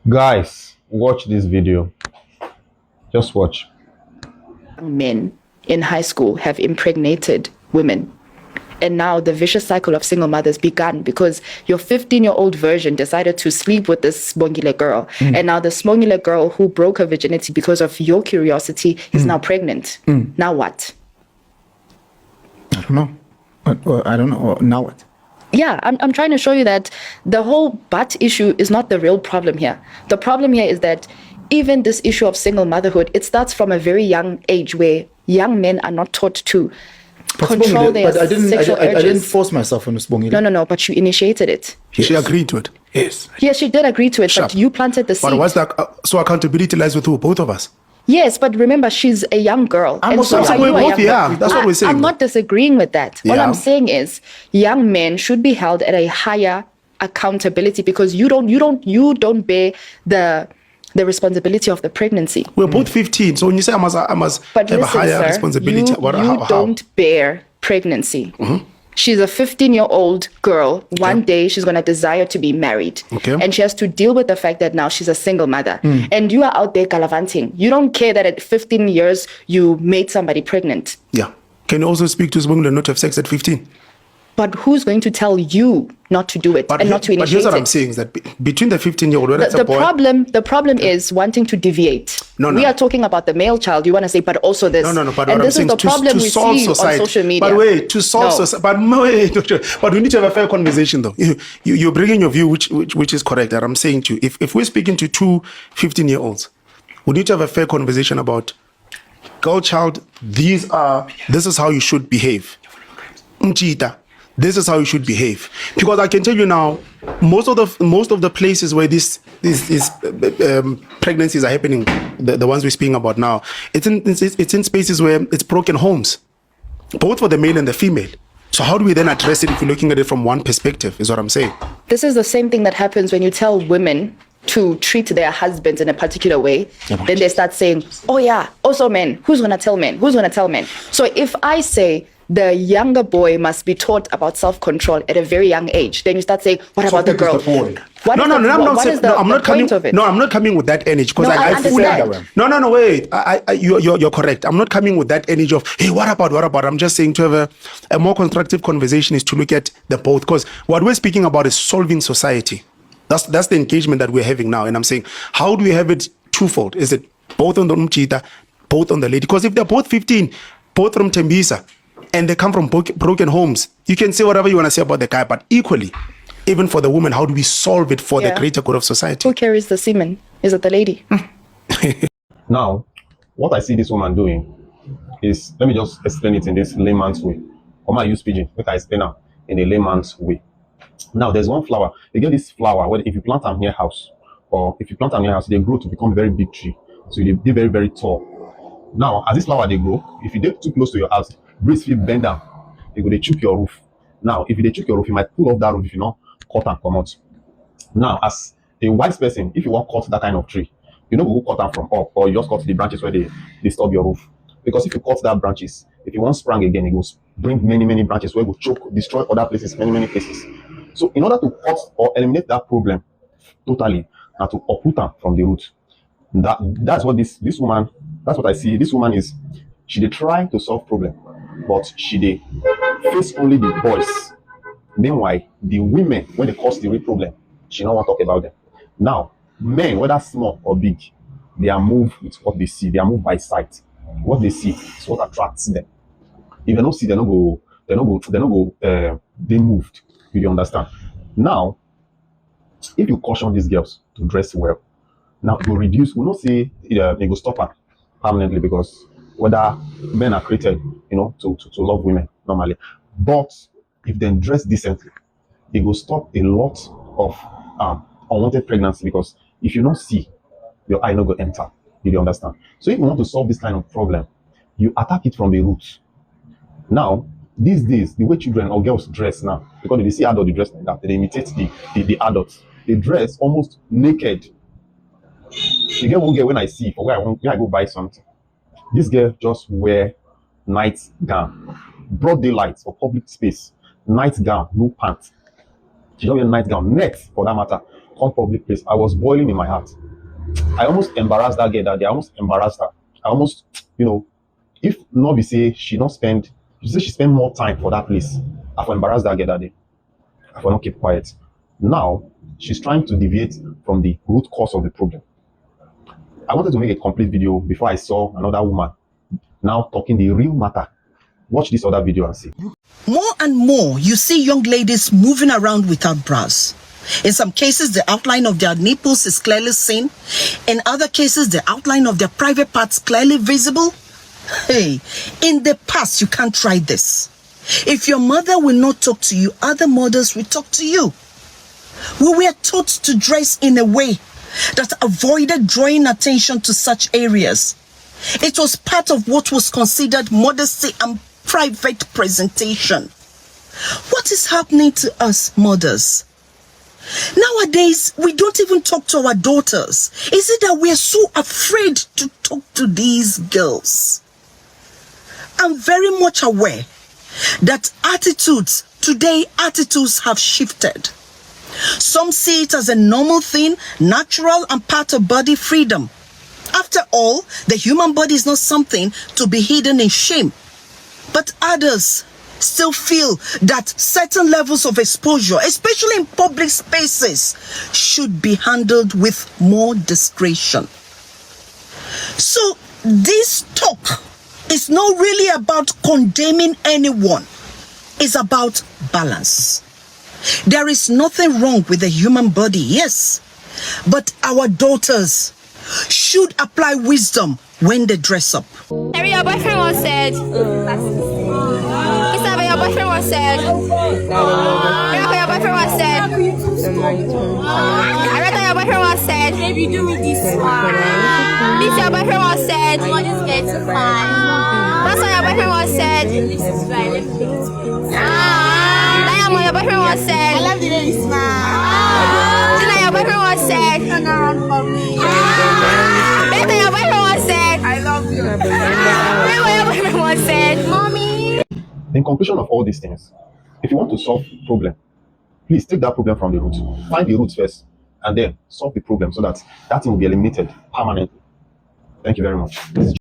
Guys, watch this video. Just watch. Men in high school have impregnated women. And now the vicious cycle of single mothers began because your 15-year-old version decided to sleep with this Smongile girl. And now the Smongile girl who broke her virginity because of your curiosity is now pregnant. Now what? I don't know. I don't know. Now what? Yeah, I'm trying to show you that the whole butt issue is not the real problem here. The problem here is that even this issue of single motherhood, it starts from a very young age where young men are not taught to control their sexual urges. I didn't force myself on Sbongile. No, but you initiated it. Yes. She agreed to it. Yes. Yes, she did agree to it, Sharp. but you planted the seed. But what's that? So accountability lies with who? Both of us. Yes, but remember, she's a young girl. I'm And also so saying are you we're a both, young girl. yeah, that's what we're saying. I'm not disagreeing with that. All Yeah. I'm saying is young men should be held at a higher accountability because you don't bear the responsibility of the pregnancy. We're both 15. So when you say I must But have listen, a higher sir, responsibility, you don't bear pregnancy. She's a 15-year-old girl. One day she's going to desire to be married. Okay. And she has to deal with the fact that now she's a single mother. And you are out there gallivanting. You don't care that at 15 years you made somebody pregnant. Yeah. Can you also speak to Sbongile not to have sex at 15? But who's going to tell you not to do it and not to initiate But here's what it? I'm saying is that between the 15-year-old, whether it's a The boy... problem is wanting to deviate. No. We are talking about the male child. You want to say, but also this. No, but and what this I'm saying is the is problem we solve see society. on social media. But wait, to solve No. society. But we need to have a fair conversation, though. You're bringing your view, which is correct. That I'm saying to you, if we're speaking to two 15-year-olds, we need to have a fair conversation about girl child. This is how you should behave. Mchita. This is how you should behave, because I can tell you now, most of the places where these pregnancies are happening, the ones we're speaking about now, it's in spaces where it's broken homes, both for the male and the female. So how do we then address it if you're looking at it from one perspective? Is what I'm saying. This is the same thing that happens when you tell women to treat their husbands in a particular way. Then they start saying, oh yeah, also men. Who's going to tell men? Who's going to tell men? So if I say the younger boy must be taught about self-control at a very young age, then you start saying, what about the girl? What is I'm not coming with that energy, because No, I I feel understand. No, wait. You're correct. I'm not coming with that energy of, hey, what about? I'm just saying to have a more constructive conversation is to look at the both, because what we're speaking about is solving society. That's the engagement that we're having now. And I'm saying, how do we have it twofold? Is it both on the Mchita, both on the lady? Because if they're both 15, both from Tembisa, and they come from broken homes, you can say whatever you want to say about the guy, but equally, even for the woman, how do we solve it for the greater good of society? Who carries the semen? Is it the lady? Now, what I see this woman doing is, let me just explain it in this layman's way. Or I use pigeon, make I explain now in a layman's way. Now, there's one flower. They get this flower where if you plant them near house, or if you plant them near house, they grow to become very big tree. So they very, very tall. Now, as this flower they grow, if you get too close to your house, breeze will bend down. They go they choke your roof. Now, if they choke your roof, you might pull off that roof if you not cut and come out. Now, as a wise person, if you want to cut that kind of tree, you know go cut them from up, or you just cut the branches where they disturb your roof. Because if you cut that branches, if you want sprang again, it will bring many branches where it will choke, destroy other places, many places. So in order to cut or eliminate that problem totally, and to uproot them from the root, that's what this woman, that's what I see. This woman is, she dey try to solve problem, but she dey face only the boys. Meanwhile, the women, when they cause the real problem, she don't want to talk about them. Now, men, whether small or big, they are moved with what they see. They are moved by sight. What they see is what attracts them. If they don't see, they moved. You understand? Now, if you caution these girls to dress well, now it will reduce. We'll not say they go stop her permanently, because whether men are created, to love women normally, but if they dress decently, it will stop a lot of unwanted pregnancy, because if you don't see, your eye not go enter. You understand? So if you want to solve this kind of problem, you attack it from the roots. Now, these days, the way children or girls dress now, because they see adults dress like that, they imitate the adults. They dress almost naked. You get one girl when I see for where I go buy something. This girl just wear night gown, broad daylight for public space, night gown, no pants. She just wear night gown, net for that matter, come public place, I was boiling in my heart. I almost embarrassed that girl that day. I almost embarrassed her. I almost, if not be say she spend more time for that place. I for embarrass that girl that day. I for not keep quiet. Now she's trying to deviate from the root cause of the problem. I wanted to make a complete video before I saw another woman now talking the real matter. Watch this other video and see. More and more, you see young ladies moving around without bras. In some cases, the outline of their nipples is clearly seen. In other cases, the outline of their private parts clearly visible. Hey, in the past, you can't try this. If your mother will not talk to you, other mothers will talk to you. We were taught to dress in a way that avoided drawing attention to such areas. It was part of what was considered modesty and private presentation. What is happening to us mothers? Nowadays, we don't even talk to our daughters. Is it that we are so afraid to talk to these girls? I'm very much aware that attitudes have shifted. Some see it as a normal thing, natural and part of body freedom. After all, the human body is not something to be hidden in shame. But others still feel that certain levels of exposure, especially in public spaces, should be handled with more discretion. So this talk is not really about condemning anyone. It's about balance. There is nothing wrong with the human body, yes, but our daughters should apply wisdom when they dress up. Harry, your boyfriend was said. Isabel, your boyfriend was said. Your boyfriend was said. Arata, your boyfriend was said. Baby, you do me this one. This your boyfriend was said. I want this guy to fine. That's why your boyfriend was said. This is right. Let me take it. Diamond, your boyfriend was said. I love the way you smile. Tina, your boyfriend was said. Turn around for me. Beta, your boyfriend was said. I love you. Remember your boyfriend was said. Mommy. In conclusion of all these things, if you want to solve the problem, please take that problem from the root. Find the roots first, and then solve the problem so that thing will be eliminated permanently. Thank you very much. This is